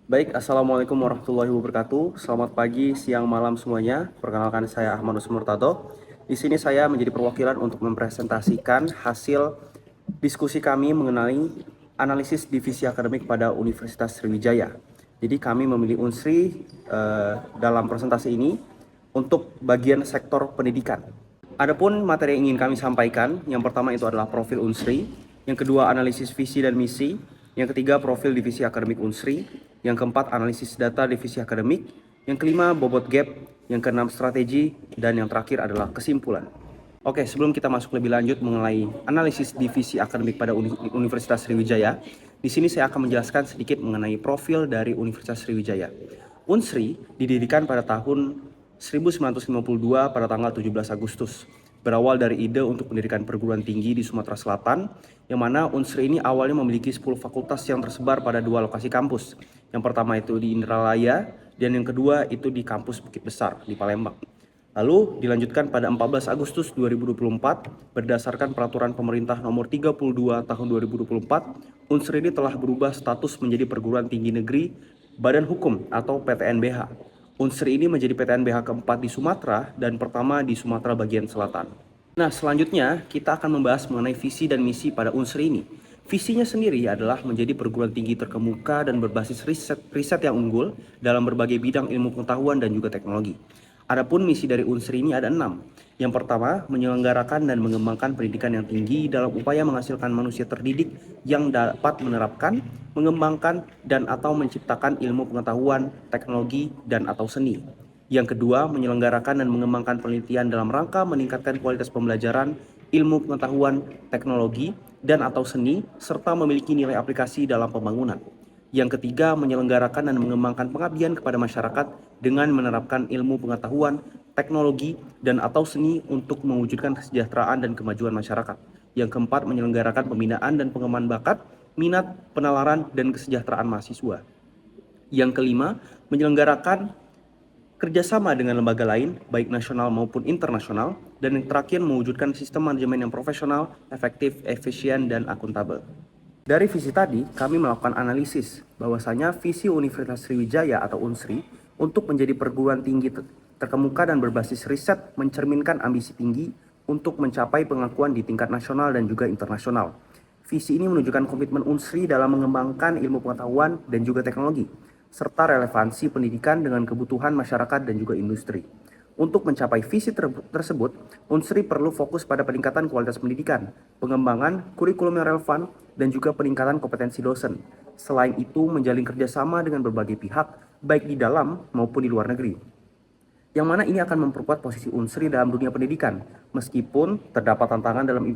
Baik, Assalamualaikum warahmatullahi wabarakatuh. Selamat pagi, siang, malam semuanya. Perkenalkan saya Ahmad Murtado. Di sini saya menjadi perwakilan untuk mempresentasikan hasil diskusi kami mengenai analisis divisi akademik pada Universitas Sriwijaya. Jadi kami memilih Unsri dalam presentasi ini untuk bagian sektor pendidikan. Adapun materi yang ingin kami sampaikan, yang pertama itu adalah profil Unsri, yang kedua analisis visi dan misi, yang ketiga profil divisi akademik Unsri, yang keempat analisis data divisi akademik, yang kelima bobot gap, yang keenam strategi, dan yang terakhir adalah kesimpulan. Oke, sebelum kita masuk lebih lanjut mengenai analisis divisi akademik pada Universitas Sriwijaya, di sini saya akan menjelaskan sedikit mengenai profil dari Universitas Sriwijaya. Unsri didirikan pada tahun 1952 pada tanggal 17 Agustus. Berawal dari ide untuk mendirikan perguruan tinggi di Sumatera Selatan, yang mana Unsri ini awalnya memiliki 10 fakultas yang tersebar pada dua lokasi kampus. Yang pertama itu di Indralaya, dan yang kedua itu di kampus Bukit Besar di Palembang. Lalu dilanjutkan pada 14 Agustus 2024 berdasarkan peraturan pemerintah nomor 32 tahun 2024, Unsri ini telah berubah status menjadi perguruan tinggi negeri Badan Hukum atau PTNBH. Unsri ini menjadi PTNBH keempat di Sumatera dan pertama di Sumatera bagian selatan. Nah, selanjutnya kita akan membahas mengenai visi dan misi pada Unsri ini. Visinya sendiri adalah menjadi perguruan tinggi terkemuka dan berbasis riset yang unggul dalam berbagai bidang ilmu pengetahuan dan juga teknologi. Adapun misi dari Unsri ini ada 6. Yang pertama, menyelenggarakan dan mengembangkan pendidikan yang tinggi dalam upaya menghasilkan manusia terdidik yang dapat menerapkan, mengembangkan, dan atau menciptakan ilmu pengetahuan, teknologi, dan atau seni. Yang kedua, menyelenggarakan dan mengembangkan penelitian dalam rangka meningkatkan kualitas pembelajaran, ilmu pengetahuan, teknologi, dan atau seni, serta memiliki nilai aplikasi dalam pembangunan. Yang ketiga, menyelenggarakan dan mengembangkan pengabdian kepada masyarakat dengan menerapkan ilmu pengetahuan, teknologi, dan atau seni untuk mewujudkan kesejahteraan dan kemajuan masyarakat. Yang keempat, menyelenggarakan pembinaan dan pengembangan bakat, minat, penalaran, dan kesejahteraan mahasiswa. Yang kelima, menyelenggarakan kerjasama dengan lembaga lain, baik nasional maupun internasional, dan yang terakhir mewujudkan sistem manajemen yang profesional, efektif, efisien, dan akuntabel. Dari visi tadi, kami melakukan analisis bahwasanya visi Universitas Sriwijaya atau Unsri untuk menjadi perguruan tinggi terkemuka dan berbasis riset mencerminkan ambisi tinggi untuk mencapai pengakuan di tingkat nasional dan juga internasional. Visi ini menunjukkan komitmen Unsri dalam mengembangkan ilmu pengetahuan dan juga teknologi, serta relevansi pendidikan dengan kebutuhan masyarakat dan juga industri. Untuk mencapai visi tersebut, Unsri perlu fokus pada peningkatan kualitas pendidikan, pengembangan kurikulum yang relevan, dan juga peningkatan kompetensi dosen. Selain itu, menjalin kerjasama dengan berbagai pihak, baik di dalam maupun di luar negeri. Yang mana ini akan memperkuat posisi Unsri dalam dunia pendidikan, meskipun terdapat tantangan dalam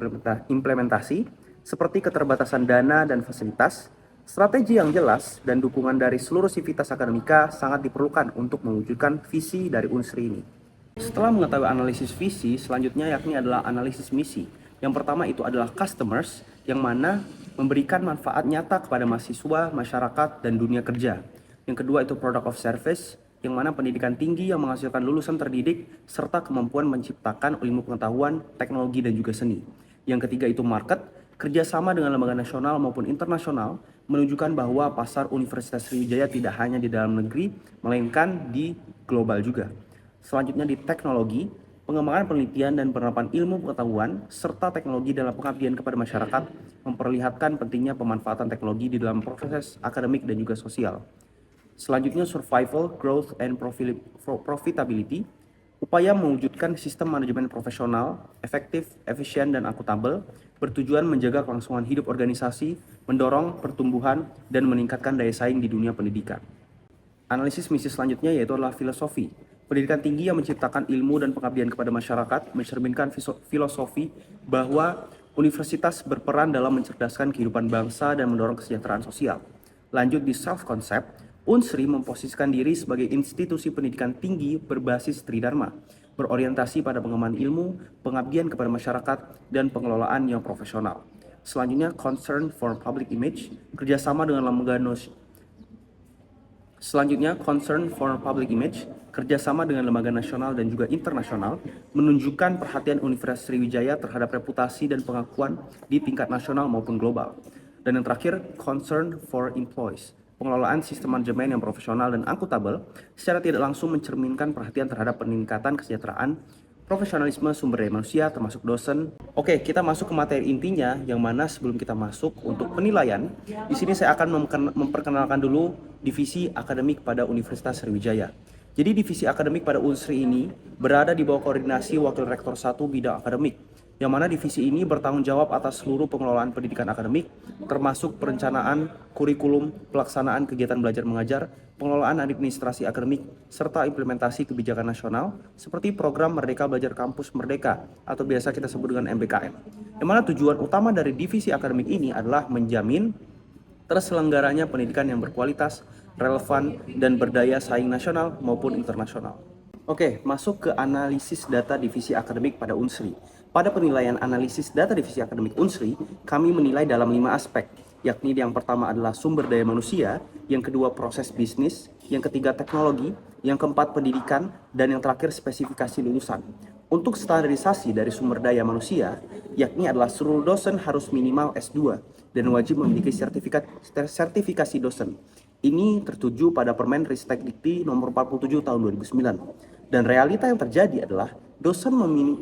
implementasi, seperti keterbatasan dana dan fasilitas. Strategi yang jelas dan dukungan dari seluruh sivitas akademika sangat diperlukan untuk mewujudkan visi dari Unsri ini. Setelah mengetahui analisis visi, selanjutnya yakni adalah analisis misi. Yang pertama itu adalah customers, yang mana memberikan manfaat nyata kepada mahasiswa, masyarakat, dan dunia kerja. Yang kedua itu product of service, yang mana pendidikan tinggi yang menghasilkan lulusan terdidik, serta kemampuan menciptakan ilmu pengetahuan, teknologi, dan juga seni. Yang ketiga itu market, kerjasama dengan lembaga nasional maupun internasional, menunjukkan bahwa pasar Universitas Sriwijaya tidak hanya di dalam negeri, melainkan di global juga. Selanjutnya di teknologi, pengembangan penelitian dan penerapan ilmu pengetahuan, serta teknologi dalam pengabdian kepada masyarakat, memperlihatkan pentingnya pemanfaatan teknologi di dalam proses akademik dan juga sosial. Selanjutnya survival, growth, and profitability, upaya mewujudkan sistem manajemen profesional, efektif, efisien, dan akuntabel, bertujuan menjaga kelangsungan hidup organisasi, mendorong pertumbuhan, dan meningkatkan daya saing di dunia pendidikan. Analisis misi selanjutnya yaitu adalah filosofi. Pendidikan tinggi yang menciptakan ilmu dan pengabdian kepada masyarakat mencerminkan filosofi bahwa universitas berperan dalam mencerdaskan kehidupan bangsa dan mendorong kesejahteraan sosial. Lanjut di self-concept, Unsri memposisikan diri sebagai institusi pendidikan tinggi berbasis Tridharma, berorientasi pada pengembangan ilmu, pengabdian kepada masyarakat, dan pengelolaan yang profesional. Selanjutnya, concern for public image, kerjasama dengan lembaga Selanjutnya, concern for public image, kerjasama dengan lembaga nasional dan juga internasional, menunjukkan perhatian Universitas Sriwijaya terhadap reputasi dan pengakuan di tingkat nasional maupun global. Dan yang terakhir, concern for employees, pengelolaan sistem manajemen yang profesional dan akuntabel secara tidak langsung mencerminkan perhatian terhadap peningkatan kesejahteraan, profesionalisme sumber daya manusia termasuk dosen. Oke, kita masuk ke materi intinya yang mana sebelum kita masuk untuk penilaian, di sini saya akan memperkenalkan dulu divisi akademik pada Universitas Sriwijaya. Jadi divisi akademik pada Unsri ini berada di bawah koordinasi Wakil Rektor 1 Bidang Akademik, yang mana divisi ini bertanggung jawab atas seluruh pengelolaan pendidikan akademik, termasuk perencanaan, kurikulum, pelaksanaan kegiatan belajar mengajar, pengelolaan administrasi akademik, serta implementasi kebijakan nasional, seperti program Merdeka Belajar Kampus Merdeka, atau biasa kita sebut dengan MBKM. Yang mana tujuan utama dari divisi akademik ini adalah menjamin terselenggaranya pendidikan yang berkualitas, relevan, dan berdaya saing nasional maupun internasional. Oke, masuk ke analisis data divisi akademik pada Unsri. Pada penilaian analisis data divisi akademik Unsri, kami menilai dalam 5 aspek, yakni yang pertama adalah sumber daya manusia, yang kedua proses bisnis, yang ketiga teknologi, yang keempat pendidikan, dan yang terakhir spesifikasi lulusan. Untuk standarisasi dari sumber daya manusia, yakni adalah seluruh dosen harus minimal S2 dan wajib memiliki sertifikasi dosen. Ini tertuju pada Permen Ristek Dikti nomor 47 tahun 2009. Dan realita yang terjadi adalah dosen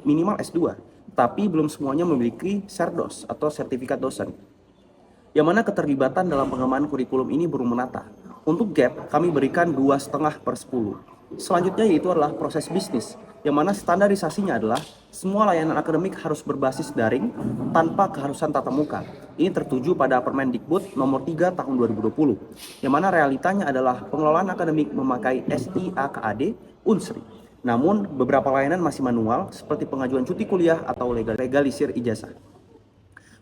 minimal S2, tapi belum semuanya memiliki Serdos atau sertifikat dosen. Yang mana keterlibatan dalam pengembangan kurikulum ini belum menata. Untuk gap, kami berikan 2,5/10. Selanjutnya yaitu adalah proses bisnis, yang mana standarisasinya adalah semua layanan akademik harus berbasis daring tanpa keharusan tatap muka. Ini tertuju pada Permendikbud nomor 3 tahun 2020, yang mana realitanya adalah pengelolaan akademik memakai SIAKAD Unsri. Namun, beberapa layanan masih manual seperti pengajuan cuti kuliah atau legalisir ijazah.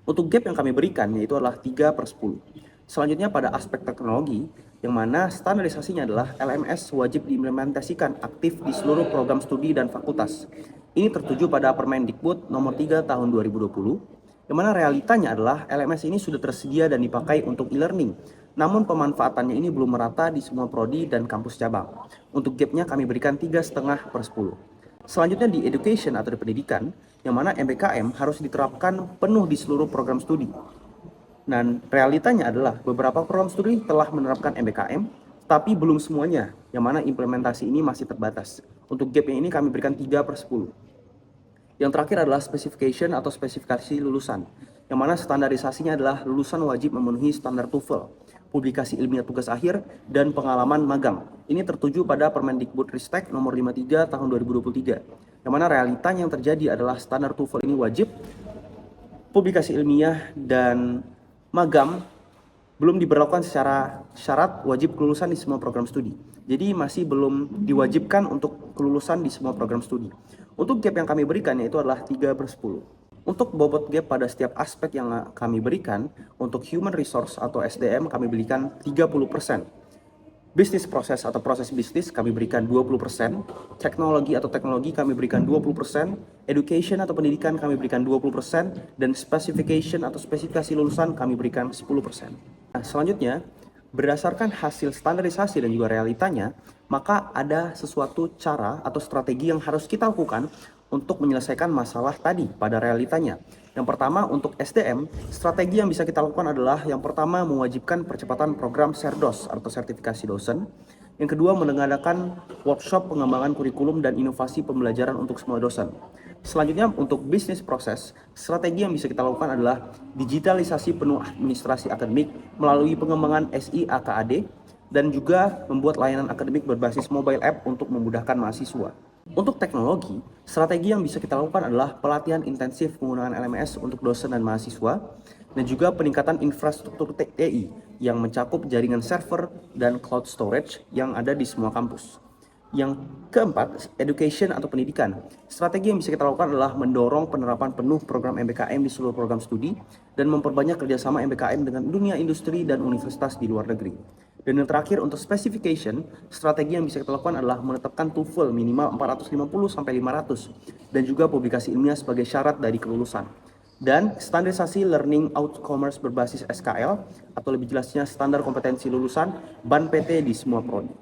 Untuk gap yang kami berikan yaitu adalah 3/10. Selanjutnya pada aspek teknologi, yang mana standarisasinya adalah LMS wajib diimplementasikan aktif di seluruh program studi dan fakultas. Ini tertuju pada Permendikbud nomor 3 tahun 2020, yang mana realitanya adalah LMS ini sudah tersedia dan dipakai untuk e-learning. Namun pemanfaatannya ini belum merata di semua prodi dan kampus cabang. Untuk gapnya kami berikan 3,5/10. Selanjutnya di education atau di pendidikan, yang mana MBKM harus diterapkan penuh di seluruh program studi. Dan realitanya adalah beberapa program studi telah menerapkan MBKM, tapi belum semuanya, yang mana implementasi ini masih terbatas. Untuk gap ini kami berikan 3/10. Yang terakhir adalah specification atau spesifikasi lulusan, yang mana standarisasinya adalah lulusan wajib memenuhi standar TOEFL, publikasi ilmiah tugas akhir, dan pengalaman magang. Ini tertuju pada Permendikbud Ristek nomor 53 tahun 2023, yang mana realitanya yang terjadi adalah standar TOEFL ini wajib, publikasi ilmiah, dan magang belum diberlakukan secara syarat wajib kelulusan di semua program studi. Jadi masih belum diwajibkan untuk kelulusan di semua program studi. Untuk gap yang kami berikan yaitu adalah 3/10. Untuk bobot gap pada setiap aspek yang kami berikan, untuk human resource atau SDM kami berikan 30%. Bisnis proses atau proses bisnis kami berikan 20%, teknologi atau teknologi kami berikan 20%, education atau pendidikan kami berikan 20%, dan specification atau spesifikasi lulusan kami berikan 10%. Nah, selanjutnya, berdasarkan hasil standarisasi dan juga realitanya, maka ada sesuatu cara atau strategi yang harus kita lakukan untuk menyelesaikan masalah tadi pada realitanya. Yang pertama, untuk SDM, strategi yang bisa kita lakukan adalah yang pertama mewajibkan percepatan program Serdos atau sertifikasi dosen. Yang kedua, mengadakan workshop pengembangan kurikulum dan inovasi pembelajaran untuk semua dosen. Selanjutnya, untuk bisnis proses, strategi yang bisa kita lakukan adalah digitalisasi penuh administrasi akademik melalui pengembangan SIAKAD dan juga membuat layanan akademik berbasis mobile app untuk memudahkan mahasiswa. Untuk teknologi, strategi yang bisa kita lakukan adalah pelatihan intensif penggunaan LMS untuk dosen dan mahasiswa, dan juga peningkatan infrastruktur TI yang mencakup jaringan server dan cloud storage yang ada di semua kampus. Yang keempat, education atau pendidikan. Strategi yang bisa kita lakukan adalah mendorong penerapan penuh program MBKM di seluruh program studi dan memperbanyak kerjasama MBKM dengan dunia industri dan universitas di luar negeri. Dan yang terakhir, untuk specification, strategi yang bisa kita lakukan adalah menetapkan TOEFL minimal 450-500 dan juga publikasi ilmiah sebagai syarat dari kelulusan. Dan standarisasi learning outcomes berbasis SKL atau lebih jelasnya standar kompetensi lulusan BAN PT di semua prodi.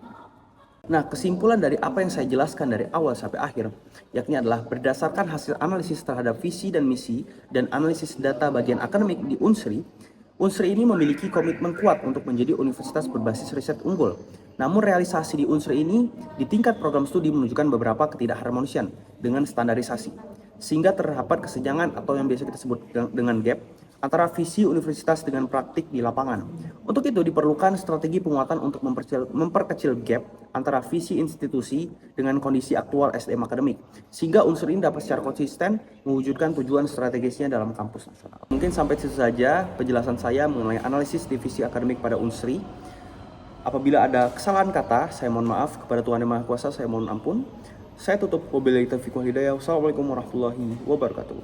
Nah, kesimpulan dari apa yang saya jelaskan dari awal sampai akhir, yakni adalah berdasarkan hasil analisis terhadap visi dan misi dan analisis data bagian akademik di Unsri, Unsri ini memiliki komitmen kuat untuk menjadi universitas berbasis riset unggul. Namun realisasi di Unsri ini di tingkat program studi menunjukkan beberapa ketidakharmonisian dengan standarisasi, sehingga terdapat kesenjangan atau yang biasa kita sebut dengan gap antara visi universitas dengan praktik di lapangan. Untuk itu diperlukan strategi penguatan untuk memperkecil gap antara visi institusi dengan kondisi aktual SDM akademik, sehingga unsur ini dapat secara konsisten mewujudkan tujuan strategisnya dalam kampus nasional. Mungkin sampai situ saja penjelasan saya mengenai analisis divisi akademik pada Unsri. Apabila ada kesalahan kata, saya mohon maaf. Kepada Tuhan Yang Maha Kuasa, saya mohon ampun. Saya tutup. Wabillahi taufiq wal hidayah. Wassalamualaikum warahmatullahi wabarakatuh.